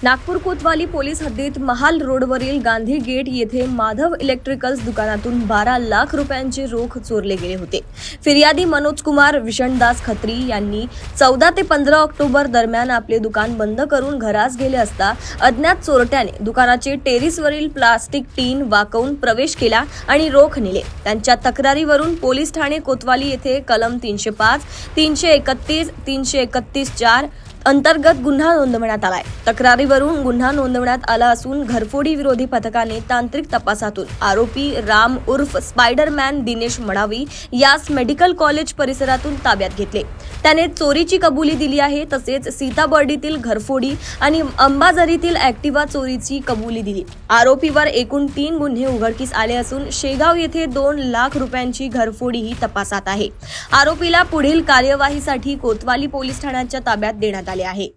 नागपूर कोतवाली police हद्दीत महाल रोडवरील Gandhi gate येथे माधव इलेक्ट्रिकल्स दुकानातून 12 लाख रुपयांचे रोख चोरले गेले होते। फिर्यादी मनोज कुमार विशणदास खत्री यांनी 14 ते 15 ऑक्टोबर दरम्यान आपले दुकान बंद करून घरास गेले असता अज्ञात चोरट्याने दुकानाचे टेरेसवरील प्लास्टिक टीन वाकवून प्रवेश केला आणि रोख नेले। त्यांच्या तक्रारीवरून पोलीस ठाणे कोतवाली येथे कलम 305, 331, 331-4 अंतर्गत गुन्हा नोंदवण्यात आलाय। तक्रारीवरून गुन्हा नोंदवण्यात आला असून घरफोडी विरोधी पथकाने तांत्रिक तपासातून आरोपी राम उर्फ स्पायडरमॅन दिनेश मडावी यास मेडिकल कॉलेज परिसरातून ताब्यात घेतले। त्याने चोरीची कबुली दिली आहे। तसेच सीताबर्डीतील घरफोडी आणि अंबाझरीतील ऍक्टिवा चोरीची कबुली दिली। आरोपीवर एकूण 3 गुन्हे उघडकीस आले असून शेगाव येथे 2 लाख रुपयांची घरफोडीही तपासात आहे। आरोपीला पुढील कार्यवाहीसाठी कोतवाली पोलीस ठाण्याच्या ताब्यात देण्यात आले आहे।